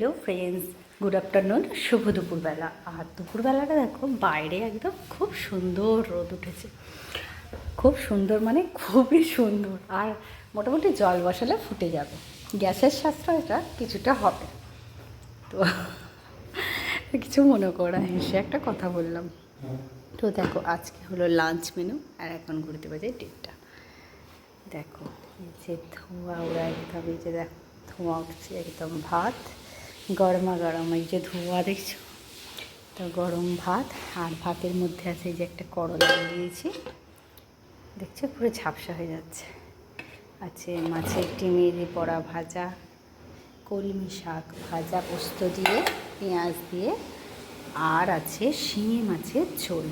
Hello friends, good afternoon. শুভ দুপুরবেলা। আর দুপুরবেলাটা দেখো বাইরে একদম খুব সুন্দর রোদ উঠেছে, খুব সুন্দর মানে খুবই সুন্দর। আর মোটামুটি জল বসালে ফুটে যাবে, গ্যাসের সাশ্রয়টা কিছুটা হবে। তো কিছু মনে করা হেসে একটা কথা বললাম। তো দেখো আজকে হলো লাঞ্চ মেনু, আর এখন ঘুরতে বাজে 1:30। দেখো এই যে ধোঁয়া ওরা একদম, এই যে দেখো ধোঁয়া উঠছে একদম, ভাত গরমা গরম, এই যে ধোঁয়া দেখছো তো, গরম ভাত। আর ভাতের মধ্যে আছে এই যে একটা করলা দিয়েছি, দেখছো পুরো ঝাপসা হয়ে যাচ্ছে। আছে মাছের ডিমের বড়া ভাজা, কলমি শাক ভাজা পোস্ত দিয়ে, পেঁয়াজ দিয়ে, আর আছে শিঙি মাছের ঝোল।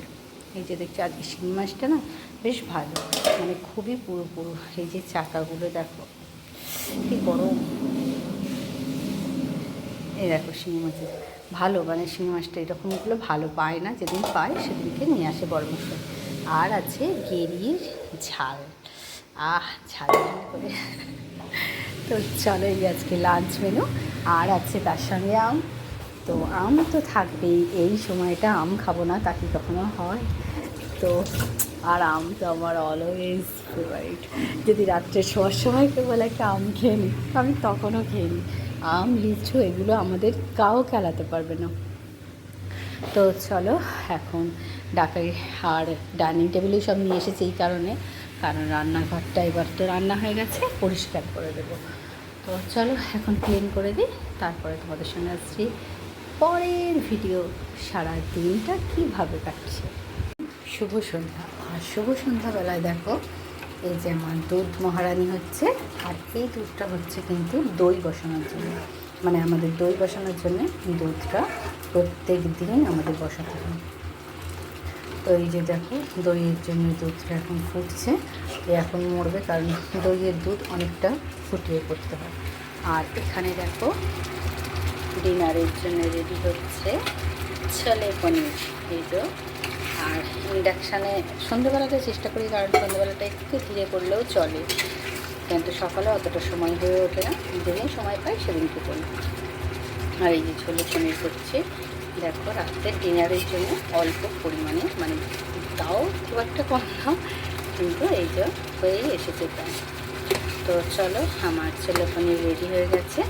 এই যে দেখছো আজকে শিঙি মাছটা না বেশ ভালো, মানে খুবই পুরো পুরো। এই যে চাকাগুলো দেখো কি গরম। এই দেখো শিঙি মাছের ভালো, মানে শিঙি মাছটা এরকমগুলো ভালো পায় না, যেদিন পায় সেদিনকে নিয়ে আসে বড় মশাই। আর আছে গেরির ঝাল, ঝাল ঝাল করে। তো চলো এই আজকে লাঞ্চ মেনু। আর আছে তার সঙ্গে আম। তো আম তো থাকবেই, এই সময়টা আম খাবো না তা কি কখনো হয়? তো আর আম তো আমার অলওয়েজ ফেভারিট। যদি রাত্রে শোয়ার সময় কেউ বলে একটা আম খেয়ে নিই, আমি তখনও খেয়ে নিই। আম লিচু এগুলো আমাদের কাউ খেলাতে পারবে না। তো চলো এখন ডাকাই। আর ডাইনিং টেবিলেই সব নিয়ে এসেছি এই কারণে, কারণ রান্নাঘরটা এবার তো রান্না হয়ে গেছে, পরিষ্কার করে দেবো। তো চলো এখন ক্লিন করে দিই, তারপরে তোমাদের সঙ্গে আসছি পরের ভিডিও। সারা দিনটা কীভাবে কাটছে। শুভ সন্ধ্যা। আর শুভ সন্ধ্যাবেলায় দেখো এই যে আমার দুধ মহারানি হচ্ছে, আর এই দুধটা হচ্ছে কিন্তু দই বসানোর জন্য, মানে আমাদের দই বসানোর জন্য দুধটা প্রত্যেক দিন আমাদের বসাতে হয়। তো এই যে দেখো দইয়ের জন্য দুধটা এখন ফুটছে, এখন মরবে, কারণ দইয়ের দুধ অনেকটা ফুটিয়ে করতে হয়। আর এখানে দেখো ডিনারের জন্য রেডি হচ্ছে ছোলে পনির, এই তো। আর ইন্ডাকশানে সন্ধ্যেবেলাটা চেষ্টা করি, কারণ সন্ধ্যেবেলাটা একটু ধীরে করলেও চলে, কিন্তু সকালে অতটা সময় হয়ে ওঠে না, যেদিন সময় পাই সেদিনকে করি। আর এই যে ছোলে পনির করছি দেখো রাতের ডিনারের জন্য অল্প পরিমাণে, মানে তাও খুব একটা কম না, কিন্তু এই যে হয়েই এসেছে প্রায়। তো চলো আমার ছোলে পনির রেডি হয়ে গেছে।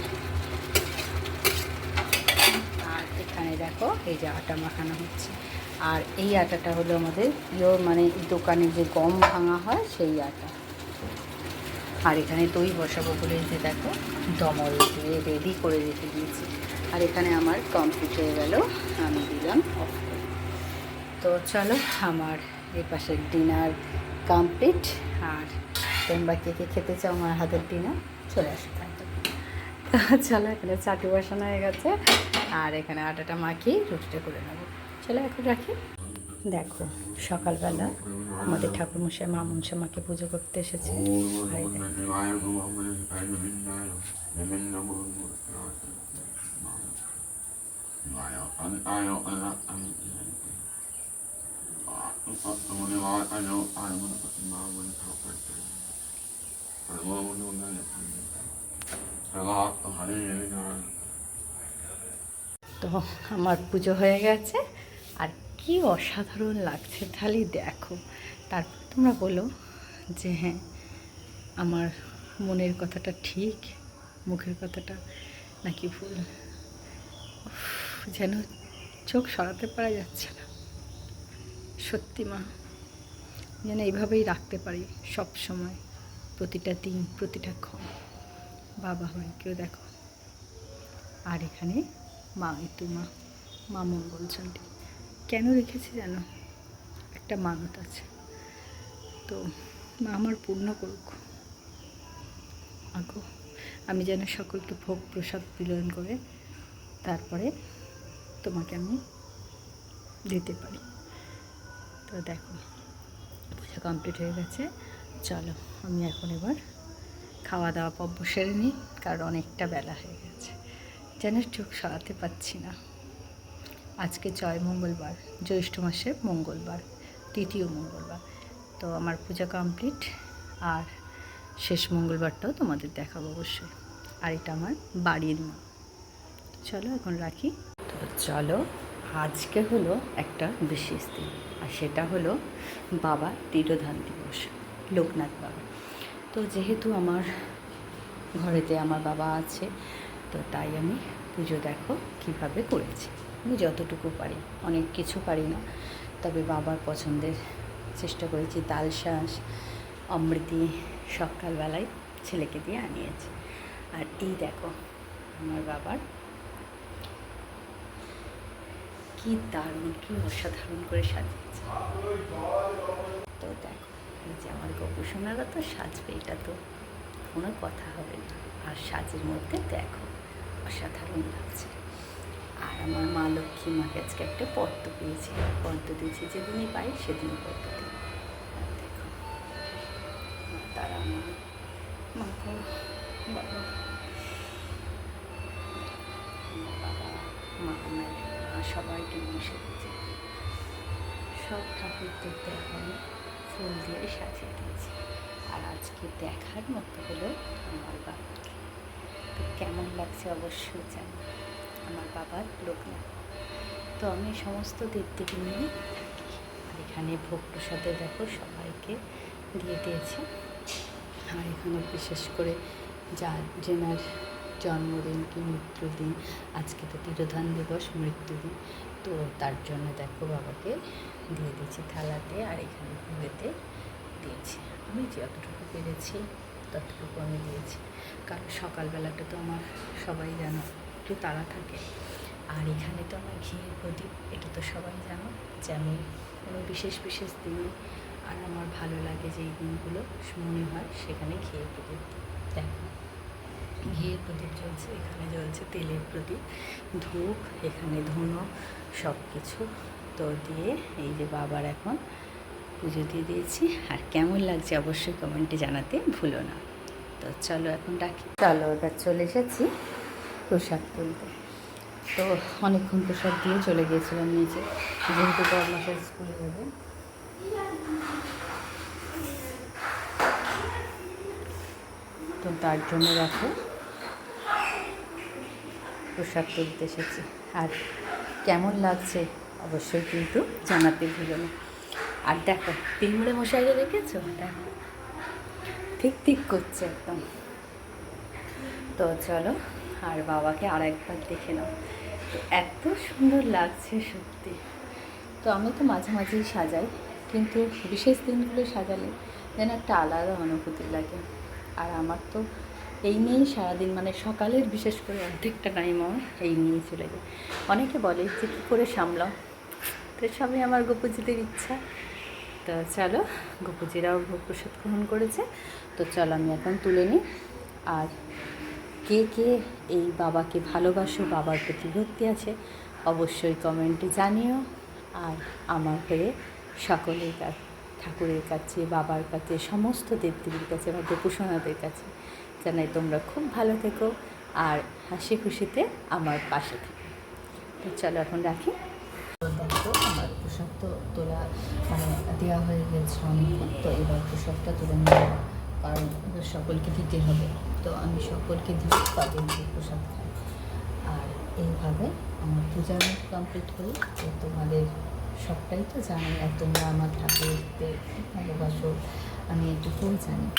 আর এখানে দেখো এই যে আটা মাখানো হচ্ছে, আর এই আটাটা হলো আমাদের পিওর, মানে দোকানে যে গম ভাঙা হয় সেই আটা। আর এখানে দই বসাবো বলে এই যে দেখো দমল দিয়ে রেডি করে রেখে দিয়েছি। আর এখানে আমার কমপ্লিট হয়ে গেল, আমি দিলাম অফ করে। তো চলো আমার এই পাশের ডিনার কমপ্লিট। আর তোমরা কে কে খেতে চাও আমার হাতের ডিনার, চলে আসো তাহলে। তো চলো এখানে চাটু বসানো হয়ে গেছে, আর এখানে আটাটা মাখিয়ে রুটিটা করে নেবো। চলো এখন রাখি। দেখো সকালবেলা আমাদের ঠাকুরমশাই মা মনসামাকে পুজো করতে এসেছে। তো আমার পুজো হয়ে গেছে, আর কি অসাধারণ লাগছে খালি দেখো। তারপর তোমরা বলো যে হ্যাঁ আমার মনের কথাটা ঠিক, মুখের কথাটা নাকি ভুল। যেন চোখ সরাতে পারা যাচ্ছে না, সত্যি মা যেন এইভাবেই রাখতে পারি সব সময়, প্রতিটা দিন প্রতিটা ক্ষণ বাবা হয়ে কেউ দেখো। আর এখানে মা ইতুমা, মা মঙ্গল চণ্ডী কেন রেখেছি জানো, একটা মানত আছে। তো মা আমার পূর্ণ করুক আগো, আমি যেন সকলকে ভোগ প্রসাদ বিতরণ করে তারপরে তোমাকে আমি দিতে পারি। তো দেখো পূজা কমপ্লিট হয়ে গেছে, চলো আমি এখন এবার খাওয়া দাওয়া পর্ব সেরে নিই, কারণ অনেকটা বেলা হয়ে গেছে, যেন চোখ সরাতে পারছি না। আজকে জয় মঙ্গলবার, জ্যৈষ্ঠ মাসের মঙ্গলবার, তৃতীয় মঙ্গলবার। তো আমার পূজা কমপ্লিট, আর শেষ মঙ্গলবারটাও তোমাদের দেখাবো অবশ্যই। আর এটা আমার বাড়ির মা। চলো এখন রাখি। তো চলো, আজকে হলো একটা বিশেষ দিন, আর সেটা হলো বাবার তিরোধান দিবস, লোকনাথ বাবা। তো যেহেতু আমার ঘরেতে আমার বাবা আছে, তো তাই আমি পুজো দেখো কীভাবে করেছি। আমি যতটুকু পারি, অনেক কিছু পারি না, তবে বাবার পছন্দের চেষ্টা করেছি। তাল শাঁস, অমৃতি সকালবেলায় ছেলেকে দিয়ে আনিয়েছি। আর এই দেখো আমার বাবার কি দারুণ, কি অসাধারণ করে সাজিয়েছে। তো দেখো, এই যে আমার গবেষণারা তো সাজবে, এটা তো কোনো কথা হবে না। আর সাজের মধ্যে দেখো অসাধারণ লাগছে। আর আমার মা লক্ষ্মী মাকে আজকে একটা পদ্ম পেয়েছি, পদ্ম দিয়েছি, যেদিনই পাই সেদিনই পদ্ম দিই। দেখো তারা মা বাবা মা সবাইকে নিয়ে এসেছে। সব ঠাকুরদেরকে এখন ফুল দিয়ে সাজিয়ে দিয়েছি। আর আজকে দেখার মতো হলো আমার বাবাকে। তো কেমন লাগছে অবশ্যই জানি। আমার বাবার লোকনাথ। তো আমি সমস্ত দেবদেবী নিয়ে থাকি। আর এখানে ভোগ প্রসাদে দেখো সবাইকে দিয়ে দিয়েছি। আর এখানে বিশেষ করে যেনার জন্মদিন কি মৃত্যুদিন, আজকে তো তিরোধান দিবস, মৃত্যুদিন, তো তার জন্য দেখো বাবাকে দিয়ে দিয়েছি থালাতে, আর এখানে ফুলেতে দিয়েছি। আমি যতটুকু পেরেছি ততটুকু আমি দিয়েছি, কারণ সকালবেলাটা তো আমার সবাই জানো একটু তাড়া থাকে। আর এখানে তো আমার ঘিয়ের প্রদীপ, এটা তো সবাই জানো যে আমি কোনো বিশেষ বিশেষ দিনে, আর আমার ভালো লাগে যে এই দিনগুলো মনে হয় সেখানে ঘিয়ের প্রদীপ। দেখো ঘিয়ের প্রদীপ জ্বলছে, এখানে জ্বলছে তেলের প্রদীপ, ধূপ, এখানে ধুনো, সব কিছু তো দিয়ে এই যে বাবার এখন পুজো দিয়ে দিয়েছি। আর কেমন লাগছে অবশ্যই কমেন্টে জানাতে ভুলো না। তো চলো এখন রাখি। চলো, এবার চলে এসেছি প্রসাদ তুলতে। তো অনেকক্ষণ প্রসাদ দিয়ে চলে গিয়েছিলাম নিচে, যেহেতু বড়মশাই স্কুলে যাবে। তো তার জন্য দেখো প্রসাদ তুলতে এসেছি। আর কেমন লাগছে অবশ্যই কিন্তু জানাতে ভুলো না। আর দেখো পিমড়ে মশাইরে দেখেছো, দেখো ঠিক ঠিক করছে একদম। তো চলো, আর বাবাকে আর একবার দেখে নাও। তো এত সুন্দর লাগছে সত্যি। তো আমি তো মাঝে মাঝেই সাজাই, কিন্তু বিশেষ দিনগুলো সাজালে যেন একটা আলাদা অনুভূতি লাগে। আর আমার তো এই নিয়েই সারাদিন, মানে সকালের বিশেষ করে অর্ধেকটা টাইম আমার এই নিয়েই চলে যায়। অনেকে বলে যে কী করে সামলাও, তো সবই আমার গোপুজিদের ইচ্ছা। তো চলো, গোপুজিরাও ভোগ প্রসাদ গ্রহণ করেছে। তো চলো আমি এখন তুলে নিই। আর কে কে এই বাবাকে ভালোবাসো, বাবার প্রতি ভক্তি আছে, অবশ্যই কমেন্টে জানিও। আর আমার হয়ে সকলের কাছে, ঠাকুরের কাছে, বাবার কাছে, সমস্ত দেবদেবীর কাছে বা গোপুসোনাদের কাছে জানাই তোমরা খুব ভালো থেকো আর হাসি খুশিতে আমার পাশে থেকো। তো চলো এখন রাখি। দেখো আমার প্রসাদ তো তোলা মানে দেওয়া হয়ে গেছে অনেকক্ষণ। তো এবার প্রসাদটা তুলে নেব, কারণ সকলকে দিতে হবে। তো আমি সকলকে দিয়ে তাদের প্রসাদ খাই। আর এইভাবে আমার পূজা কমপ্লিট করি। তো তোমাদের সবটাই তো জানি, আর তোমরা আমার ঠাকুরকে ভালোবাসো, আমি এটুকুও জানি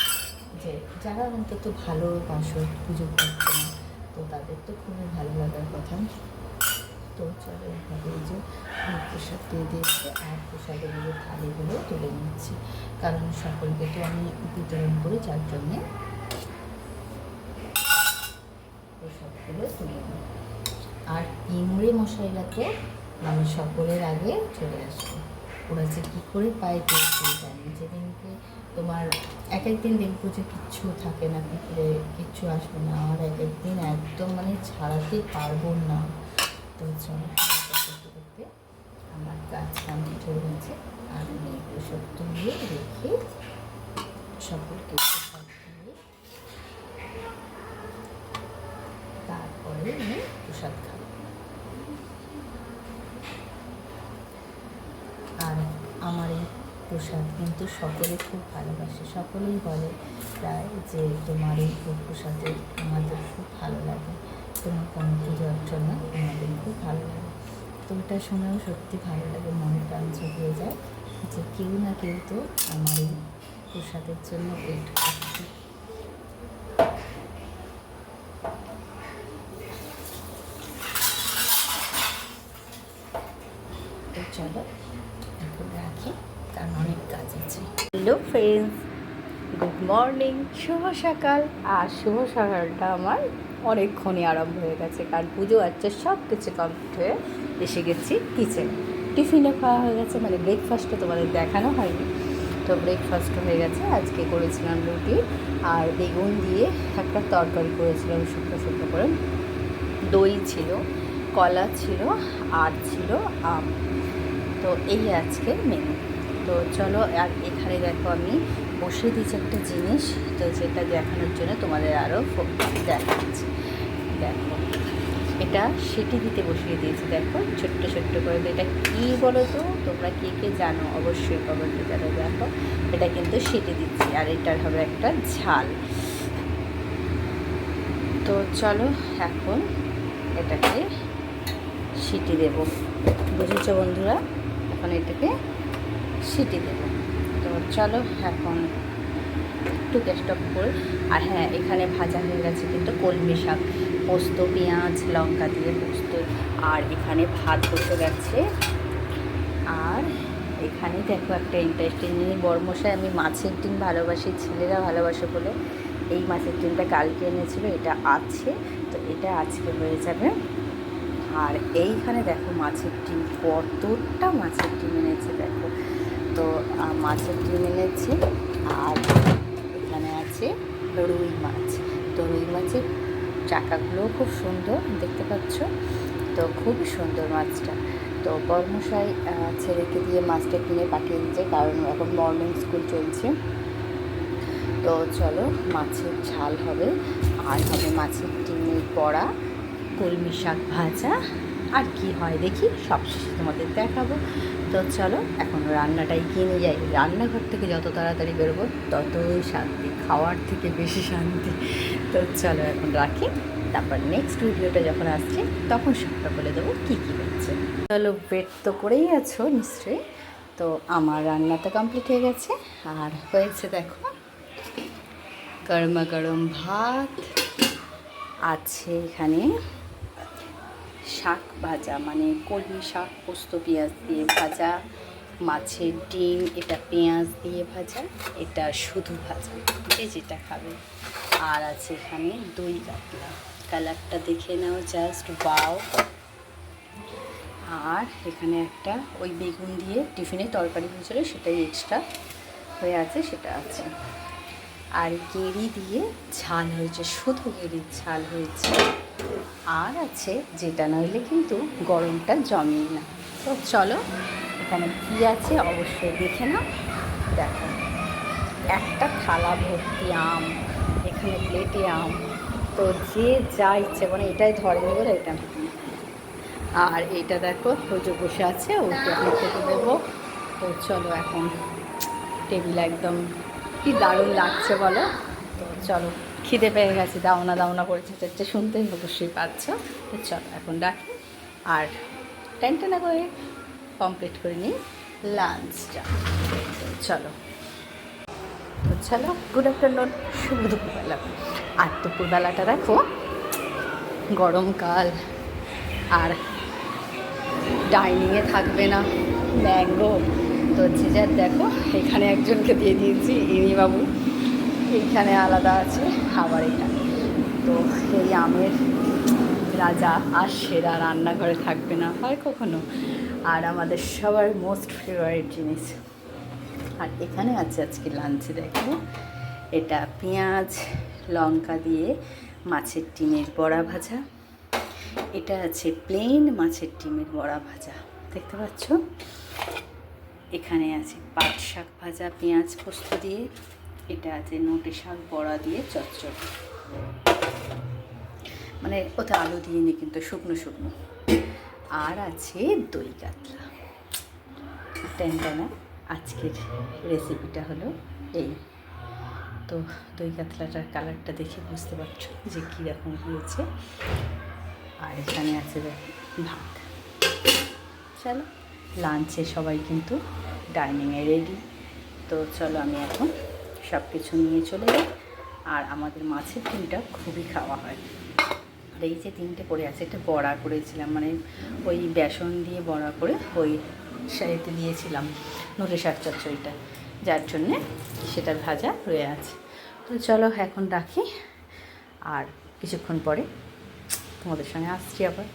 যে যারা অন্তত ভালোবাসো পুজো করতে না, তো তাদের তো খুবই ভালো লাগার কথা। তো চলো এইভাবে যে প্রসাদ দিয়ে দিয়েছি, আর প্রসাদের যে থালিগুলো তুলে নিচ্ছি, কারণ সকলকে তো আমি বিতরণ করি, যার জন্যে প্রসাদগুলো তুলে নিই। আর ইমড়ে মশাইরা তো মানে সকলের আগে চলে আসবে। ওরা যে কী করে পায় পেয়েছি জানি। যেদিনকে তোমার এক একদিন দেখবো যে কিচ্ছু থাকে না, কিচ্ছু আসবে না, আর এক একদিন একদম মানে ছাড়াতে পারবো না। তো চলো করতে করতে আমার কাজ কমপ্লিট হয়ে গেছে। আর আমি প্রসাদ তুলিয়ে রেখে সকলকে প্রসাদ দিয়ে তারপরে আমি প্রসাদ খাবো। আর আমার এই প্রসাদ কিন্তু সকলে খুব ভালোবাসে, সকলেই বলে প্রায় যে তোমার এই প্রসাদে আমাদের খুব ভালো লাগে। তোমার কোনো পুজো অর্চনা আমাদের খুব ভালো লাগে। তো ওটা শোনাও সত্যি ভালো লাগে, মনে প্রাণ জুড়িয়ে যায় যে কেউ না কেউ তো আমার এই প্রসাদের জন্য ওয়েট করছে। তো চলো এখন রাখি, কারণ অনেক কাজ আছে। হ্যালো ফ্রেন্ডস, গুড মর্নিং, শুভ সকাল। আর শুভ সকালটা আমার অনেকক্ষণই আরম্ভ হয়ে গেছে, কারণ পুজো আচ্ছা সব কিছু কমপ্লিট হয়ে এসে গেছি কিচেনে। টিফিনও খাওয়া হয়ে গেছে, মানে ব্রেকফাস্টটা তোমাদের দেখানো হয়নি। তো ব্রেকফাস্ট হয়ে গেছে। আজকে করেছিলাম রুটি আর বেগুন দিয়ে একটা তরকারি করেছিলাম শুকনো শুকনো করে, দই ছিল, কলা ছিল আর ছিল আম। তো এই আজকে মেনু। তো চলো, আর এখানে দেখো আমি বসিয়ে দিয়েছি একটা জিনিস, তো যেটা দেখানোর জন্য তোমাদের আরও দেখাচ্ছি। দেখো, এটা সিটি দিতে বসিয়ে দিয়েছি। দেখো ছোট্ট ছোট্ট করে। তো এটা কী বলো তো, তোমরা কে কে জানো অবশ্যই কমেন্টে জানো। দেখো এটা কিন্তু সিটি দিচ্ছি, আর এটার হবে একটা ঝাল। তো চলো এখন এটাকে সিটি দেব, বুঝেছো বন্ধুরা? এখন এটাকে সিটি দেব। তো চলো এখন একটু গ্যাসটা করে। আর হ্যাঁ, এখানে ভাজা হয়ে গেছে কিন্তু কলমি শাক, পোস্ত, পেঁয়াজ লঙ্কা দিয়ে পোস্ত। আর এখানে ভাত বসে গেছে। আর এখানে দেখো একটা ইন্টারেস্টিং জিনিস, বরমশাই আমি মাছের ডিম ভালোবাসি, ছেলেরা ভালোবাসে বলে এই মাছের ডিমটা কালকে এনেছিল, এটা আছে। তো এটা আজকে হয়ে যাবে। আর এইখানে দেখো মাছের ডিম, কতটা মাছের ডিম এনেছে দেখো। তো মাছের ডিম এনেছি। আর এখানে আছে রুই মাছ। তো রুই মাছের চাকাগুলোও খুব সুন্দর, দেখতে পাচ্ছ। তো খুবই সুন্দর মাছটা। তো বর্মশাই ছেলেকে দিয়ে মাছটা কিনে পাঠিয়ে দিচ্ছে, কারণ এখন মর্নিং স্কুল চলছে। তো চলো, মাছের ঝাল হবে, আর হবে মাছের ডিমের বড়া, কলমি শাক ভাজা, আর কি হয় দেখি, সব শেষে তোমাদের দেখাবো। তো চলো এখন রান্নাটা এগিয়ে নিয়ে যাই। রান্নাঘর থেকে যত তাড়াতাড়ি বেরোবো ততই শান্তি, খাওয়ার থেকে বেশি শান্তি। তো চলো এখন রাখি, তারপর নেক্সট ভিডিওটা যখন আসছে তখন সবটা বলে দেবো কী কী হচ্ছে। চলো, ওয়েট তো করেই আছো নিশ্চয়ই। তো আমার রান্নাটা কমপ্লিট হয়ে গেছে, আর হয়েছে দেখো গরমা গরম ভাত আছে, এখানে শাক ভাজা, মানে কলমি শাক পোস্ত পেঁয়াজ দিয়ে ভাজা, মাছের ডিম, এটা পেঁয়াজ দিয়ে ভাজা, এটা শুধু ভাজা, যে যেটা খাবে। আর আছে এখানে দই কাতলা, কালারটা দেখে নাও জাস্ট ওয়াও। আর এখানে একটা ওই বেগুন দিয়ে টিফিনে তরকারি হয়েছিল, সেটাই এক্সট্রা হয়ে আছে, সেটা আছে। আর গেঁড়ি দিয়ে ঝাল হয়েছে, শুধু গেঁড়ির ঝাল হয়েছে। আর আছে, যেটা নইলে কিন্তু গরমটা জমেই না। তো চলো এখানে কী আছে অবশ্যই দেখে নাও। দেখো একটা থালা ভর্তি আম, এখানে প্লেটে আম। তো যে যা ইচ্ছে মানে এটাই ধরেনি বলে এটা। আর এইটা দেখো ওই যে বসে আছে, ওকে আমি খেতে দেবো। তো চলো এখন টেবিল একদম কি দারুণ লাগছে বলো। তো চলো, খিদে পেয়ে গেছে, দাওনা দাওনা করেছে, চেষ্টা শুনতেই অবশ্যই পাচ্ছ। তো চলো এখন রাখি, আর টেনটেনা করে কমপ্লিট করে নিই লাঞ্চটা। চলো, তো চলো, গুড আফটারনুন, শুভ দুপুরবেলা। আর দুপুরবেলাটা দেখো গরমকাল, আর ডাইনিংয়ে থাকবে না ম্যাঙ্গো। তো যে যার দেখো, এখানে একজনকে দিয়ে দিয়েছি ইনি বাবু, এইখানে আলাদা আছে, আবার এখানে। তো এই আমের রাজা আর সেরা রান্নাঘরে থাকবে না হয় কখনো, আর আমাদের সবার মোস্ট ফেভারিট জিনিস। আর এখানে আছে আজকে লাঞ্চে দেখো, এটা পেঁয়াজ লঙ্কা দিয়ে মাছের ডিমের বড়া ভাজা, এটা আছে প্লেন মাছের ডিমের বড়া ভাজা, দেখতে পাচ্ছ। এখানে আছে পাট শাক ভাজা পেঁয়াজ পোস্ত দিয়ে, এটা আছে নোটে শাক বড়া দিয়ে চচ্চড়ি, মানে ওতে আলু দিয়ে নি কিন্তু শুকনো শুকনো। আর আছে দই কাতলা। টেনটেনা আজকের রেসিপিটা হলো এই। তো দই কাতলাটার কালারটা দেখে বুঝতে পারছো যে কীরকম হয়েছে। আর এখানে আছে ভাত। চলো, লাঞ্চে সবাই কিন্তু ডাইনিংয়ে রেডি। তো চলো আমি এখন সব কিছু নিয়ে চলে যাই। আর আমাদের মাছের ডিমটা খুবই খাওয়া হয়। আর এই যে তিনটে পড়ে আছে, এটা বড়া করেছিলাম, মানে ওই বেসন দিয়ে বড়া করে ওই সাইডে দিয়েছিলাম নোটে শাক চচ্চড়িটা, যার জন্যে সেটার ভাজা রয়ে আছে। তো চলো এখন রাখি, আর কিছুক্ষণ পরে তোমাদের সঙ্গে আসছি আবার।